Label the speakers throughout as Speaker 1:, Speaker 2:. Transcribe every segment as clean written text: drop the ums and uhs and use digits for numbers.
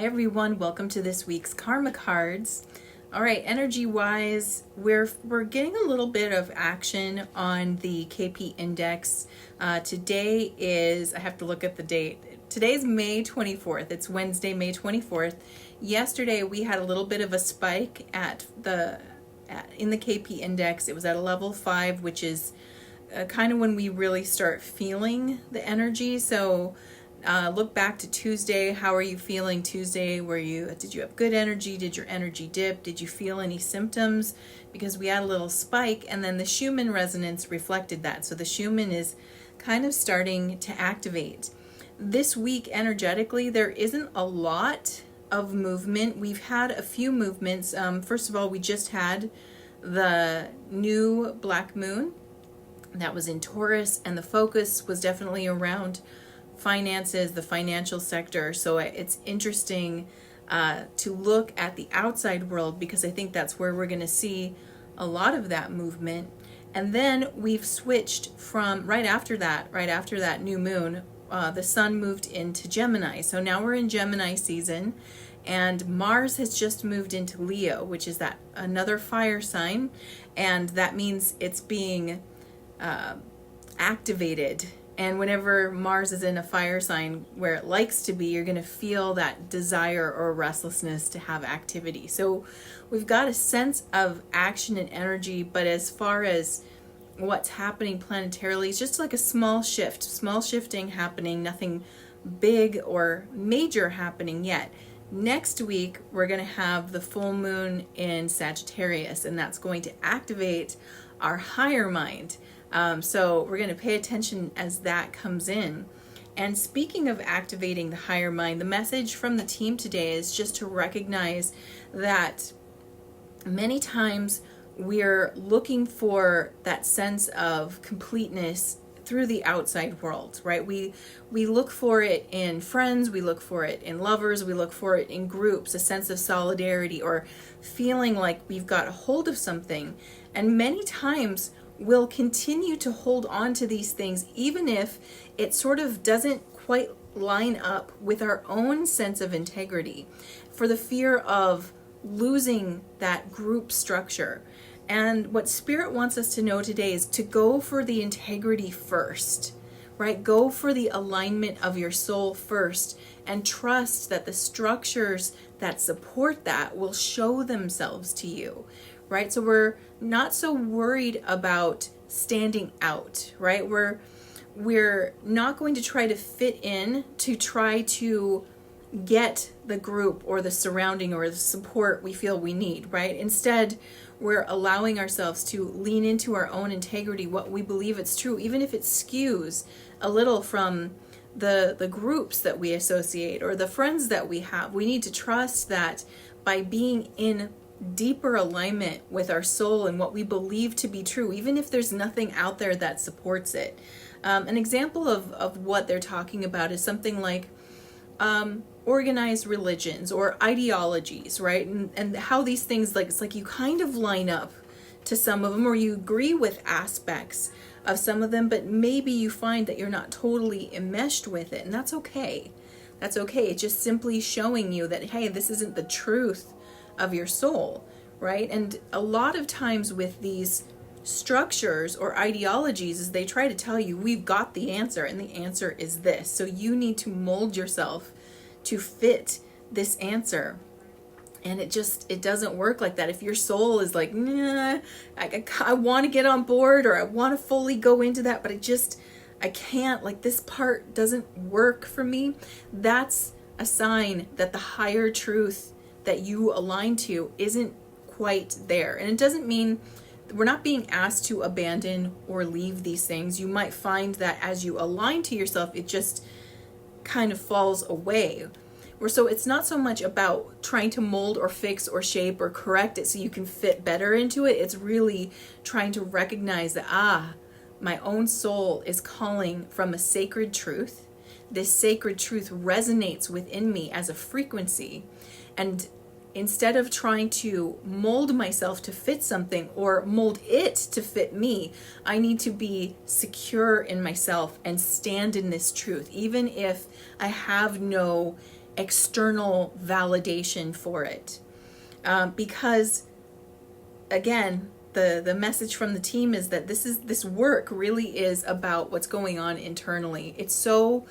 Speaker 1: Hi everyone, welcome to this week's Karma Cards. All right, energy-wise, we're getting a little bit of action on the KP index. Today is, I have to look at the date. Today's May 24th. It's Wednesday, May 24th. Yesterday we had a little bit of a spike in the KP index. It was at a level 5, which is kind of when we really start feeling the energy. So look back to Tuesday. How are you feeling Tuesday? Did you have good energy? Did your energy dip? Did you feel any symptoms? Because we had a little spike, and then the Schumann resonance reflected that. So the Schumann is kind of starting to activate. This week energetically, there isn't a lot of movement. We've had a few movements. First of all, we just had the new black moon that was in Taurus, and the focus was definitely around finances, the financial sector. So it's interesting to look at the outside world, because I think that's where we're going to see a lot of that movement. And then we've switched from right after that new moon, the sun moved into Gemini. So now we're in Gemini season, and Mars has just moved into Leo, which is that another fire sign, and that means it's being activated. And whenever Mars is in a fire sign where it likes to be, you're going to feel that desire or restlessness to have activity. So we've got a sense of action and energy, but as far as what's happening planetarily, it's just like a small shifting happening, nothing big or major happening yet. Next week, we're going to have the full moon in Sagittarius, and that's going to activate our higher mind. So we're going to pay attention as that comes in. And speaking of activating the higher mind, the message from the team today is just to recognize that many times we're looking for that sense of completeness through the outside world, right? We look for it in friends, we look for it in lovers, we look for it in groups, a sense of solidarity or feeling like we've got a hold of something. And many times we'll continue to hold on to these things even if it sort of doesn't quite line up with our own sense of integrity, for the fear of losing that group structure. And what Spirit wants us to know today is to go for the integrity first, right? Go for the alignment of your soul first, and trust that the structures that support that will show themselves to you, right? So we're not so worried about standing out, right? We're not going to try to fit in to try to get the group or the surrounding or the support we feel we need, right? Instead, we're allowing ourselves to lean into our own integrity, what we believe it's true, even if it skews a little from the groups that we associate or the friends that we have. We need to trust that by being in deeper alignment with our soul and what we believe to be true, even if there's nothing out there that supports it. An example of what they're talking about is something like organized religions or ideologies, right? And how these things, like, it's like you kind of line up to some of them, or you agree with aspects of some of them, but maybe you find that you're not totally enmeshed with it, and that's okay. That's okay. It's just simply showing you that, hey, this isn't the truth of your soul, right? And a lot of times with these structures or ideologies is they try to tell you we've got the answer, and the answer is this. So you need to mold yourself to fit this answer. And it doesn't work like that. If your soul is like, nah, I want to get on board, or I want to fully go into that, but I can't, like, this part doesn't work for me, that's a sign that the higher truth that you align to isn't quite there. And it doesn't mean we're not being asked to abandon or leave these things. You might find that as you align to yourself, it just kind of falls away. So it's not so much about trying to mold or fix or shape or correct it so you can fit better into it. It's really trying to recognize that, my own soul is calling from a sacred truth. This sacred truth resonates within me as a frequency. And instead of trying to mold myself to fit something or mold it to fit me, I need to be secure in myself and stand in this truth, even if I have no external validation for it. Because again, the message from the team is that this work really is about what's going on internally. It's so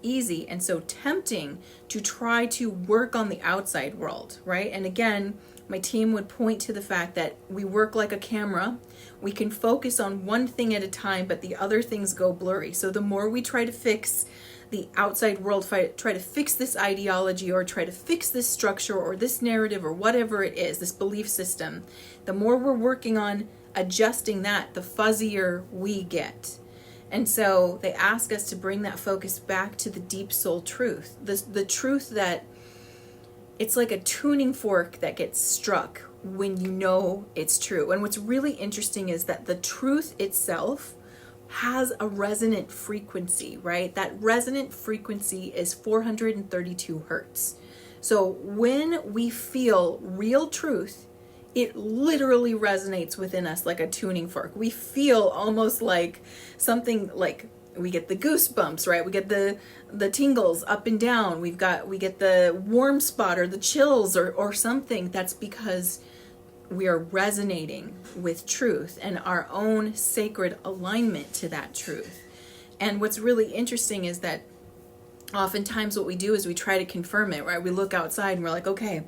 Speaker 1: easy and so tempting to try to work on the outside world, right? And again, my team would point to the fact that we work like a camera. We can focus on one thing at a time, but the other things go blurry. So the more we try to fix the outside world, try to fix this ideology or try to fix this structure or this narrative or whatever it is, this belief system, the more we're working on adjusting that, the fuzzier we get. And so they ask us to bring that focus back to the deep soul truth, the truth that it's like a tuning fork that gets struck when you know it's true. And what's really interesting is that the truth itself has a resonant frequency, right? That resonant frequency is 432 hertz. So when we feel real truth, it literally resonates within us like a tuning fork. We feel almost like something, like we get the goosebumps, right? We get the tingles up and down. We get the warm spot or the chills or something. That's because we are resonating with truth and our own sacred alignment to that truth. And what's really interesting is that oftentimes what we do is we try to confirm it, right? We look outside and we're like, okay,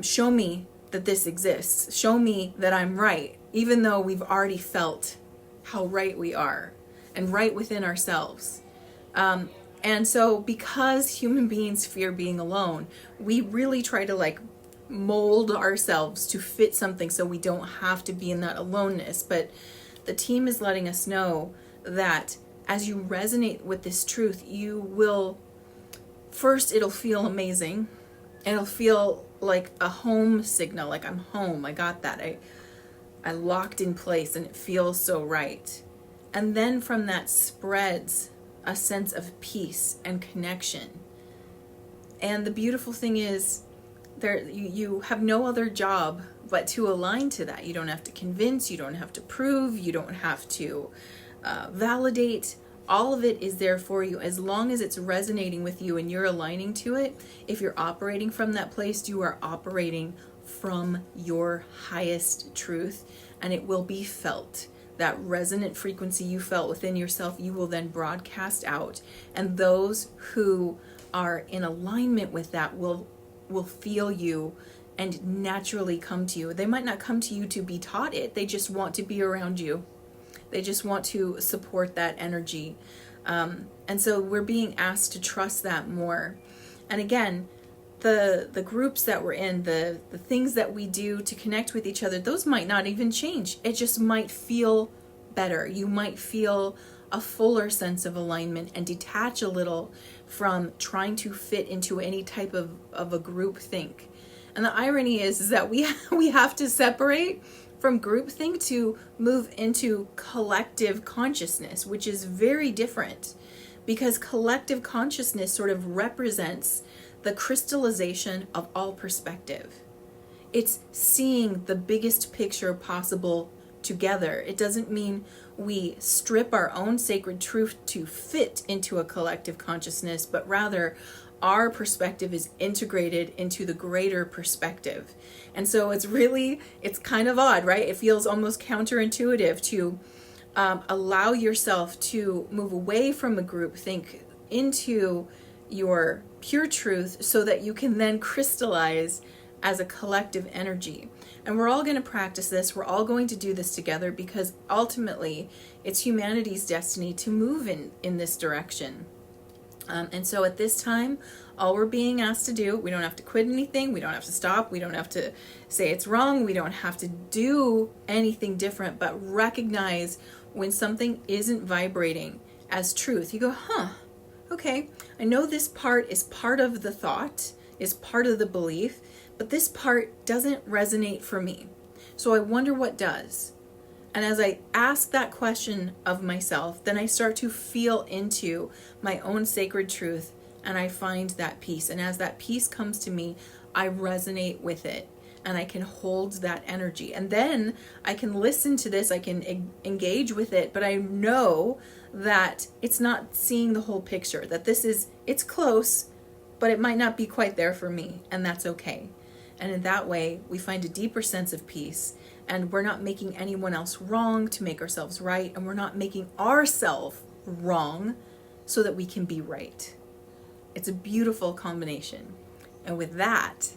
Speaker 1: show me that this exists. Show me that I'm right, even though we've already felt how right we are and right within ourselves. And so because human beings fear being alone, we really try to like mold ourselves to fit something so we don't have to be in that aloneness. But the team is letting us know that as you resonate with this truth, you will, first it'll feel amazing. It'll feel like a home signal, like I'm home, I got that, I locked in place and it feels so right. And then from that spreads a sense of peace and connection. And the beautiful thing is, you have no other job but to align to that. You don't have to convince, you don't have to prove, you don't have to validate. All of it is there for you as long as it's resonating with you and you're aligning to it. If you're operating from that place, you are operating from your highest truth, and it will be felt. That resonant frequency you felt within yourself, you will then broadcast out, and those who are in alignment with that will feel you and naturally come to you. They might not come to you to be taught it, they just want to be around you. They just want to support that energy. And so we're being asked to trust that more. And again, the groups that we're in, the things that we do to connect with each other, those might not even change. It just might feel better. You might feel a fuller sense of alignment and detach a little from trying to fit into any type of a group think. And the irony is that we have to separate from groupthink to move into collective consciousness, which is very different, because collective consciousness sort of represents the crystallization of all perspective. It's seeing the biggest picture possible together. It doesn't mean we strip our own sacred truth to fit into a collective consciousness, but rather our perspective is integrated into the greater perspective. And so it's kind of odd, right? It feels almost counterintuitive to allow yourself to move away from a group think into your pure truth so that you can then crystallize as a collective energy. And we're all going to practice this. We're all going to do this together because ultimately it's humanity's destiny to move in this direction. And so at this time, all we're being asked to do, we don't have to quit anything, we don't have to stop, we don't have to say it's wrong, we don't have to do anything different, but recognize when something isn't vibrating as truth. You go, okay, I know this part is part of the thought, is part of the belief, but this part doesn't resonate for me. So I wonder what does. And as I ask that question of myself, then I start to feel into my own sacred truth and I find that peace. And as that peace comes to me, I resonate with it and I can hold that energy. And then I can listen to this, I can engage with it, but I know that it's not seeing the whole picture, that it's close, but it might not be quite there for me, and that's okay. And in that way, we find a deeper sense of peace, and we're not making anyone else wrong to make ourselves right, and we're not making ourselves wrong so that we can be right. It's a beautiful combination. And with that,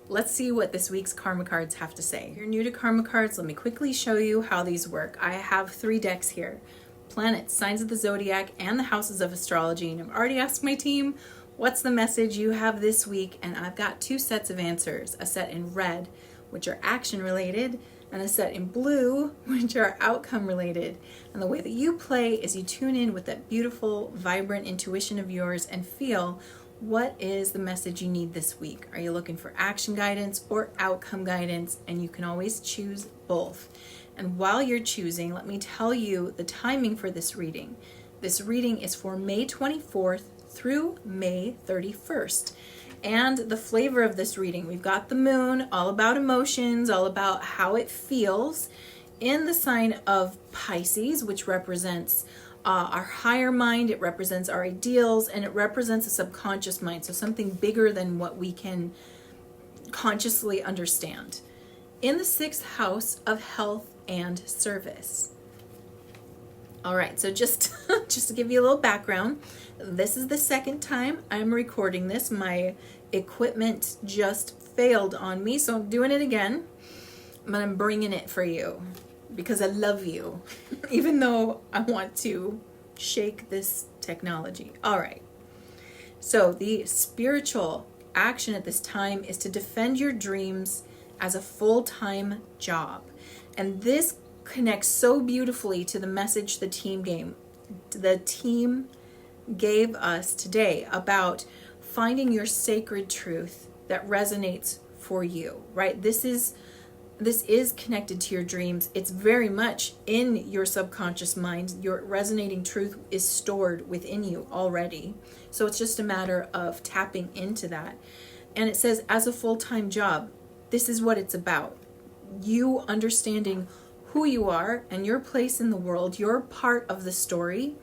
Speaker 1: let's see what this week's karma cards have to say. If you're new to karma cards, let me quickly show you how these work. I have 3 decks here: planets, signs of the zodiac, and the houses of astrology. And I've already asked my team, what's the message you have this week? And I've got 2 sets of answers, a set in red, which are action related, and a set in blue, which are outcome related. And the way that you play is you tune in with that beautiful, vibrant intuition of yours and feel what is the message you need this week. Are you looking for action guidance or outcome guidance? And you can always choose both. And while you're choosing, let me tell you the timing for this reading. This reading is for May 24th through May 31st. And the flavor of this reading, we've got the moon, all about emotions, all about how it feels, in the sign of Pisces, which represents our higher mind, it represents our ideals, and it represents a subconscious mind, so something bigger than what we can consciously understand. In the 6th house of health and service. All right, so just to give you a little background, this is the 2nd time I'm recording this. My equipment just failed on me, so I'm doing it again. But I'm bringing it for you because I love you, even though I want to shake this technology. All right, so the spiritual action at this time is to defend your dreams as a full-time job. And this connects so beautifully to the message the team gave us today about finding your sacred truth that resonates for you, right? This is connected to your dreams. It's very much in your subconscious mind. Your resonating truth is stored within you already. So it's just a matter of tapping into that. And it says, as a full-time job, this is what it's about. You understanding who you are and your place in the world, you're part of the story.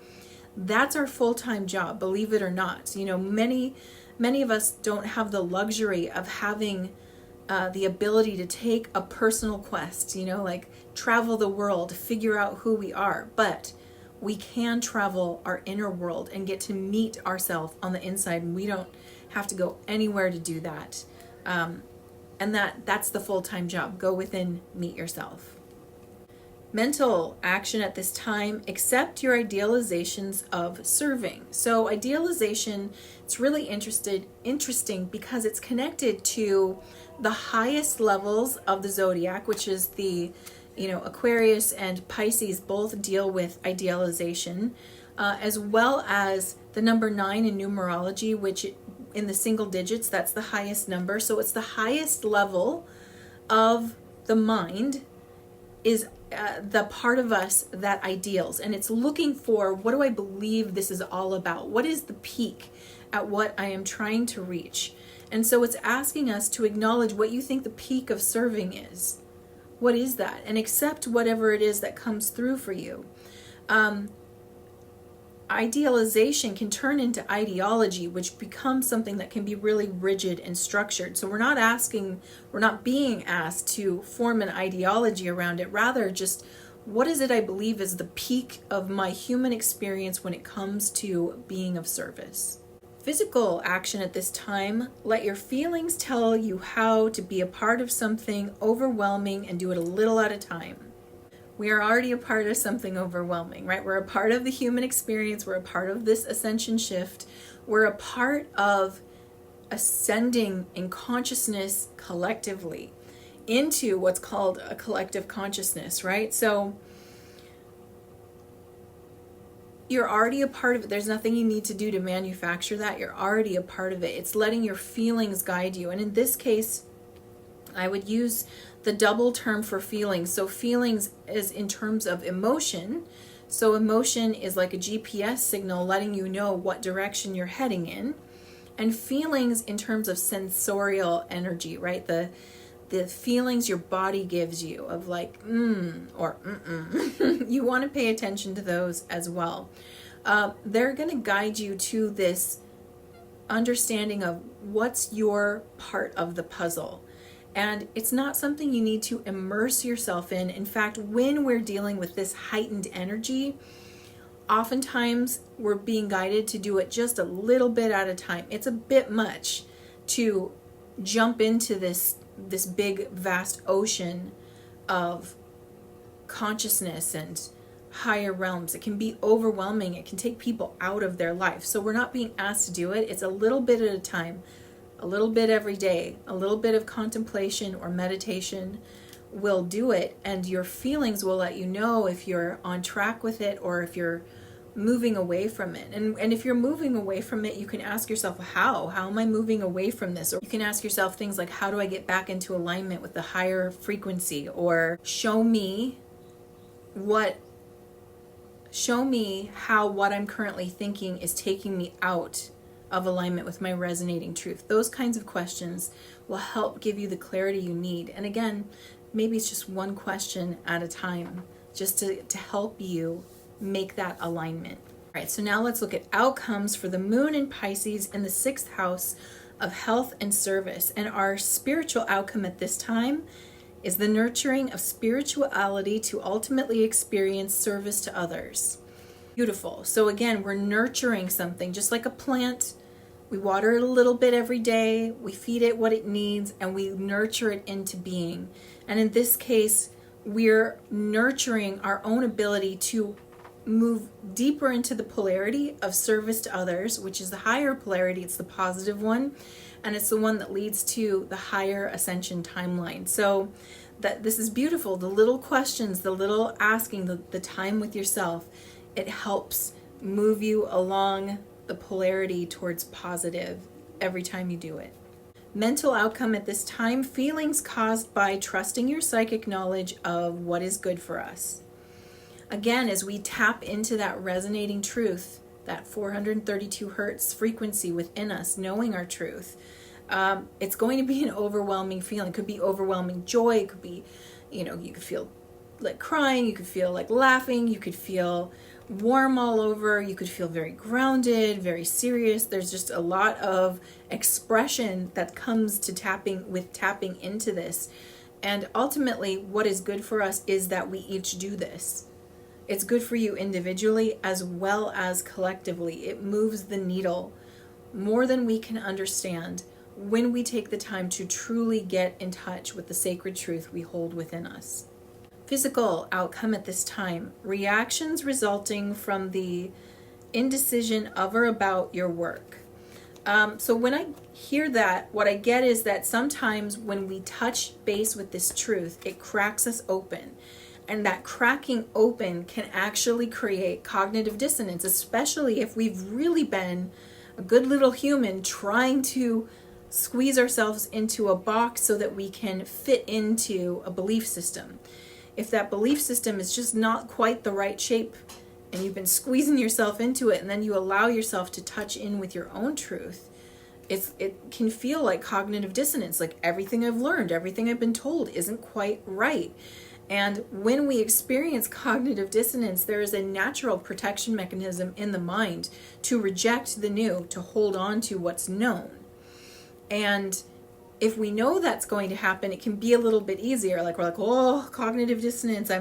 Speaker 1: That's our full-time job, believe it or not. You know, many of us don't have the luxury of having the ability to take a personal quest, you know, like travel the world, figure out who we are. But we can travel our inner world and get to meet ourselves on the inside, and we don't have to go anywhere to do that. And that's the full-time job. Go within, meet yourself. Mental action at this time, accept your idealizations of serving. So idealization, it's really interesting because it's connected to the highest levels of the zodiac, which is the, Aquarius and Pisces both deal with idealization, as well as the number 9 in numerology, which in the single digits, that's the highest number. So it's the highest level of the mind is the part of us that ideals, and it's looking for, what do I believe this is all about? What is the peak at what I am trying to reach? And so it's asking us to acknowledge what you think the peak of serving is. What is that? And accept whatever it is that comes through for you. Idealization can turn into ideology, which becomes something that can be really rigid and structured. So we're not being asked to form an ideology around it. Rather, just what is it I believe is the peak of my human experience when it comes to being of service. Physical action at this time, let your feelings tell you how to be a part of something overwhelming and do it a little at a time. We are already a part of something overwhelming, right? We're a part of the human experience. We're a part of this ascension shift. We're a part of ascending in consciousness collectively into what's called a collective consciousness, right? So you're already a part of it. There's nothing you need to do to manufacture that. You're already a part of it. It's letting your feelings guide you. And in this case, I would use the double term for feelings. So feelings is in terms of emotion. So emotion is like a GPS signal letting you know what direction you're heading in. And feelings in terms of sensorial energy, right? The feelings your body gives you of like, or you want to pay attention to those as well. They're going to guide you to this understanding of what's your part of the puzzle. And it's not something you need to immerse yourself in. In fact, when we're dealing with this heightened energy, oftentimes we're being guided to do it just a little bit at a time. It's a bit much to jump into this big, vast ocean of consciousness and higher realms. It can be overwhelming. It can take people out of their life. So we're not being asked to do it. It's a little bit at a time, a little bit every day, a little bit of contemplation or meditation will do it, and your feelings will let you know if you're on track with it or if you're moving away from it. And if you're moving away from it, you can ask yourself, how am I moving away from this? Or you can ask yourself things like, how do I get back into alignment with the higher frequency? Or show me how what I'm currently thinking is taking me out of alignment with my resonating truth. Those kinds of questions will help give you the clarity you need. And again, maybe it's just one question at a time, just to help you make that alignment. All right, so now let's look at outcomes for the moon in Pisces in the 6th house of health and service. And our spiritual outcome at this time is the nurturing of spirituality to ultimately experience service to others. Beautiful. So again, we're nurturing something just like a plant. We water it a little bit every day, we feed it what it needs, and we nurture it into being. And in this case, we're nurturing our own ability to move deeper into the polarity of service to others, which is the higher polarity. It's the positive one, and it's the one that leads to the higher ascension timeline. So that this is beautiful. The little questions, the little asking, the time with yourself, it helps move you along the polarity towards positive every time you do it. Mental outcome at this time, feelings caused by trusting your psychic knowledge of what is good for us. Again, as we tap into that resonating truth, that 432 hertz frequency within us, knowing our truth, it's going to be an overwhelming feeling. It could be overwhelming joy. It could be, you could feel like crying. You could feel like laughing. You could feel warm all over. You could feel very grounded, very serious. There's just a lot of expression that comes to tapping into this. And ultimately, what is good for us is that we each do this. It's good for you individually as well as collectively. It moves the needle more than we can understand when we take the time to truly get in touch with the sacred truth we hold within us. Physical outcome at this time, reactions resulting from the indecision of or about your work. So when I hear that, what I get is that sometimes when we touch base with this truth, it cracks us open. And that cracking open can actually create cognitive dissonance, especially if we've really been a good little human trying to squeeze ourselves into a box so that we can fit into a belief system. If that belief system is just not quite the right shape and you've been squeezing yourself into it and then you allow yourself to touch in with your own truth, it can feel like cognitive dissonance, like everything I've learned, everything I've been told isn't quite right. And when we experience cognitive dissonance, there is a natural protection mechanism in the mind to reject the new, to hold on to what's known. And if we know that's going to happen, it can be a little bit easier. Like we're like, oh, cognitive dissonance.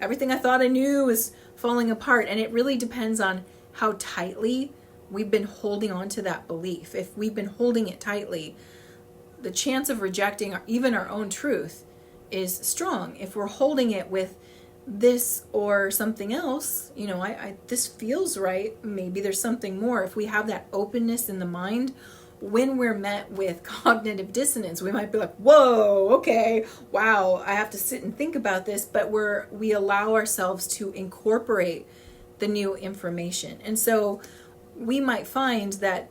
Speaker 1: Everything I thought I knew is falling apart. And it really depends on how tightly we've been holding on to that belief. If we've been holding it tightly, the chance of rejecting even our own truth is strong. If we're holding it with this or something else, this feels right. Maybe there's something more. If we have that openness in the mind, when we're met with cognitive dissonance, we might be like, whoa, okay, wow, I have to sit and think about this, but we allow ourselves to incorporate the new information. And so we might find that,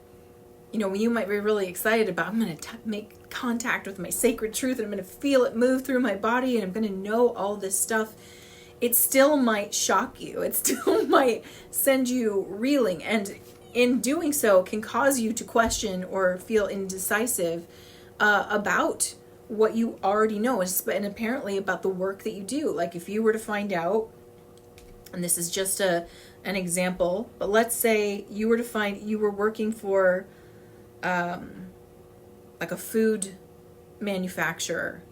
Speaker 1: you might be really excited about, I'm going to make contact with my sacred truth and I'm going to feel it move through my body and I'm going to know all this stuff. It still might shock you. It still might send you reeling, and in doing so can cause you to question or feel indecisive about what you already know, and apparently about the work that you do. Like if you were to find out, and this is just an example, but let's say you were to find you were working for like a food manufacturer,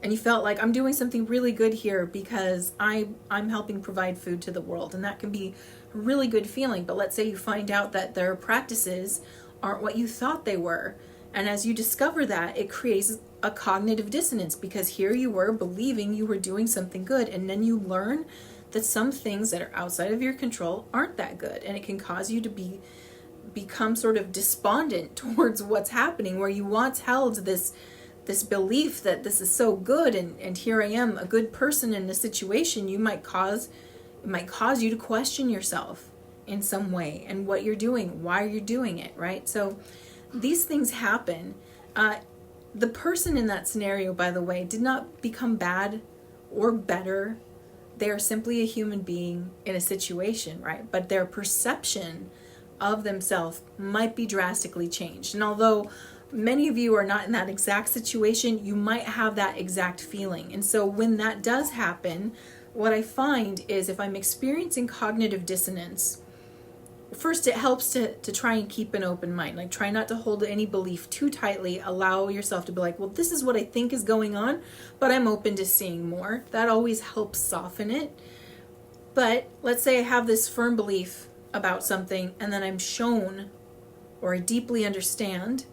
Speaker 1: and you felt like, I'm doing something really good here because I'm helping provide food to the world, and that can be a really good feeling. But let's say you find out that their practices aren't what you thought they were, and as you discover that, it creates a cognitive dissonance, because here you were believing you were doing something good, and then you learn that some things that are outside of your control aren't that good, and it can cause you to become sort of despondent towards what's happening, where you once held this belief that this is so good, and here I am, a good person in a situation. It might cause you to question yourself in some way, and what you're doing, why you're doing it, right? So these things happen. The person in that scenario, by the way, did not become bad or better. They are simply a human being in a situation, right? But their perception of themselves might be drastically changed. And although many of you are not in that exact situation, you might have that exact feeling. And so when that does happen, what I find is, if I'm experiencing cognitive dissonance, first, it helps to try and keep an open mind. Like, try not to hold any belief too tightly. Allow yourself to be like, well, this is what I think is going on, but I'm open to seeing more. That always helps soften it. But let's say I have this firm belief about something, and then I'm shown, or I deeply understand,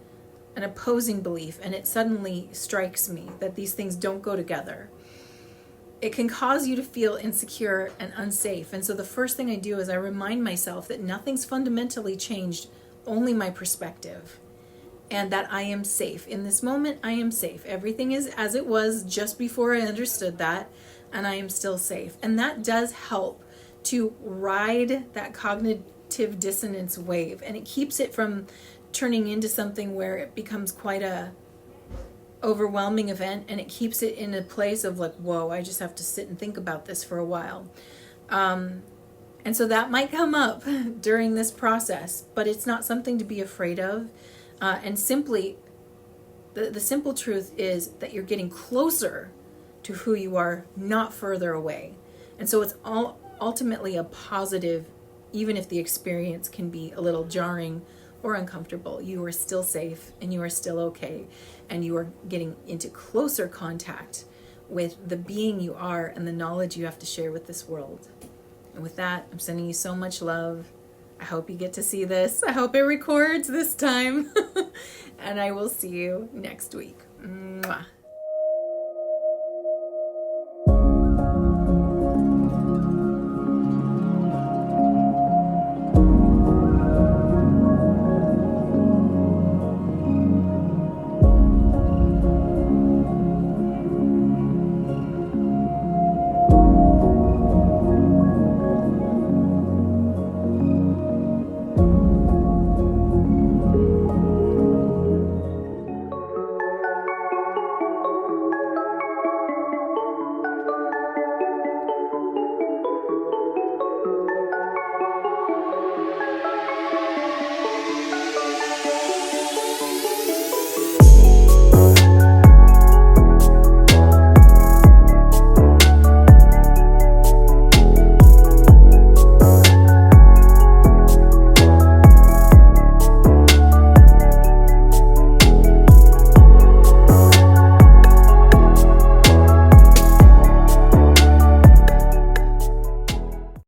Speaker 1: an opposing belief, and it suddenly strikes me that these things don't go together. It can cause you to feel insecure and unsafe. And so the first thing I do is I remind myself that nothing's fundamentally changed, only my perspective, and that I am safe. In this moment, I am safe. Everything is as it was just before I understood that, and I am still safe. And that does help to ride that cognitive dissonance wave, and it keeps it from turning into something where it becomes quite a overwhelming event, and it keeps it in a place of like, whoa, I just have to sit and think about this for a while. And so that might come up during this process, but it's not something to be afraid of. And simply, the simple truth is that you're getting closer to who you are, not further away. And so it's all ultimately a positive, even if the experience can be a little jarring or uncomfortable. You are still safe, and you are still okay, and you are getting into closer contact with the being you are and the knowledge you have to share with this world. And with that, I'm sending you so much love. I hope you get to see this. I hope it records this time. And I will see you next week. Mwah.